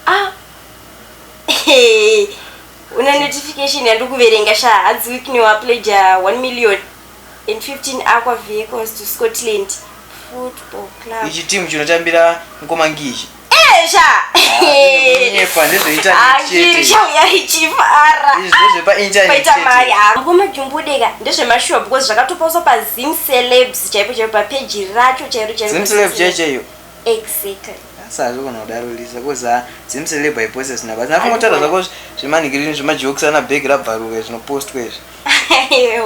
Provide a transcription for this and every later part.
Ah. Hey. Una notification yandu kuverenga sha Sir Wicknell pledge 1,015,000 aqua vehicles to Scotland football club. Ichi team chinotambira Nkomangishi. Sha. Nyepa ndizo internet chete. Chauya Chivara. Izvo pa internet. Paita mari ngoma jumbudeka ndezve mashop because zvakatopauswa pa Zim Celebs chaipo pa page racho chairo. Zim Celebs checheyo. Exactly. Sazi kona udarulisa koza Zim Celebs ipost sinaba. Nafungotara zvako zvimanigiri zvimajokes ana bag rabvaruka zvinopost kwezvo.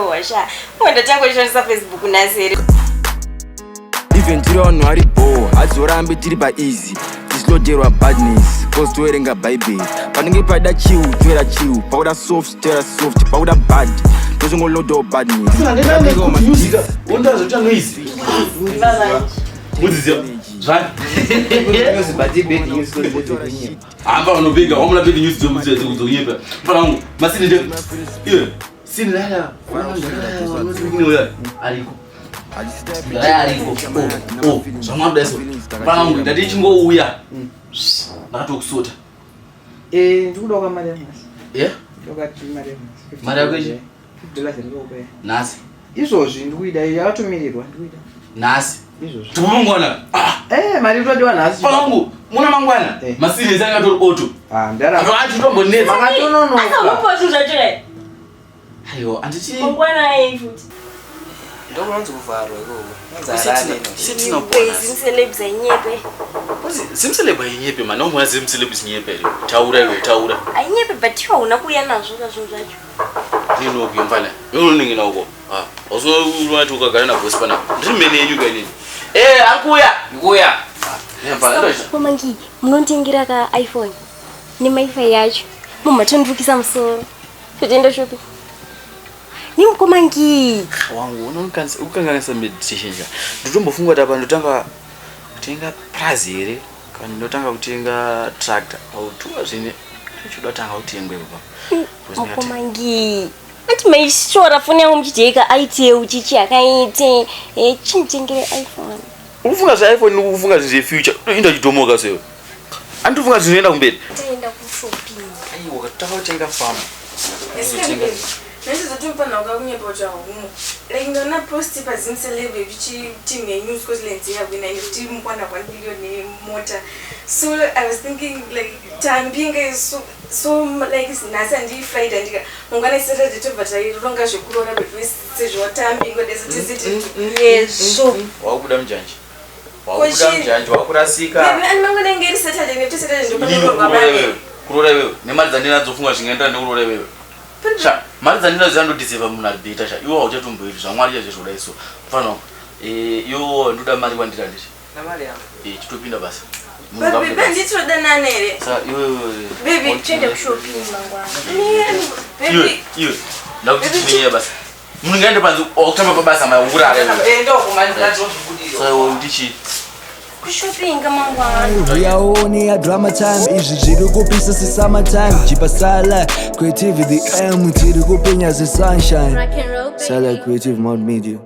Washa. Wanda tangoshandisa Facebook naseri. Even tiri on wari bo azorambe tiri pa easy. Tisloderwa badness cause toerenga bible. Panenge pada chiu toera chiu. Pauda soft toera soft. Pauda bad tozongolodo badness. Ndinenge confused. Undazota noise. Mudzizo. Zvan. News badi bad news to the Amba unobega wamula bad news zokuyepa. Mfana wangu masini ndio. Iyo. Sini lala. Aliko. Aliko. Oh. Zvamwabda eso. Mfana wangu ndati chingouya. Nakatokusota. ndikuda kwa mari yamasi. Yeah? Ndokati mari yamasi. Mari yako ichi? $50 ndikokupa. Nasi. Izvozvi ndikuida yakatumirirwa ndikuida. Nasi. Izvozvi. Tumangwana. Mari todiwa nasi. Pangu muna mangwana. Masini zanga tori auto. Ndara. Vantu tombonetsa. Makatononoka. Asakupotu zvachire. Ayo, anditi. Mangwana futhi. Ndokulanza kuvarwa ikoko. Sitina Zim Celebs ainyepe. Zim Celebs ainyepe man, nomwe Zim Celebs nyepe. Taura. Ainyepe but iwa una kuya nazvo zvacho. Ndino kuyomfana. Unoningi nauko. Uzowati ukagara na boss pana. Ndimene yenyu kanini. Akuya. Ndikuya. Komangi, munondingira ka iPhone. Ni wifi yacho. Mumatondukisa musoro. Totenda shopping. Ni mkomangi. Wangu ukanganisa meditation. Ndotombofunga kuti apa ndotanga kutenga plaza here kana ndotanga kutenga tractor. Autuwa zvine choda tanga kutengwe baba. Mkomangi. Ati maishora foni yangu mchiteka IT uchichi akaite chinitengere iPhone. Ufunga za iPhone ukufunga zve future. Inda chitomoka seyo. Andifunga zvinoenda kumberi. Taenda kushopping. Aiwa kataka kutenga farm. Nese zotumpa na ukakunyepa chahumu. Like ndona post pa Zim Celebs vichi team ya New Scotland ya wina kuti mukwana 1 billion mota. So I was thinking like tambinga is so like nasa ndi Friday ndika mungana Saturday to batai ronga zvekurora betwisi sezvo tambinga desiti. Yes. So Wakuda mjanje. Wakurasika. Ani mangana ngeri Saturday neto Saturday ndiko kurora wewe. Nemali dzandinazofunga zvingaenda nekurora wewe. Sha, mari dzandina zando diseva munhu albeta sha. Iwo auchatomboiti zvamwari yazvizvoda iso. Mfano, iwo ndoda mari kwandira ndichi. Na mari yangu. Chitopinda basi. Baby, nditoda nanere. Sa iwe baby, tende kushopping mangwana. Iwe. Ndakuti basi. Munhu ngaende panzi okutamba pabasa maurare wewe. Ndokumanira zvokudiro. Sa iwe ndichi. Kushopping mangwana. Uyaone ya drama time izvi zviri kupisa se summer time chipasala creativity tiri kupenya se sunshine sala creative mode media.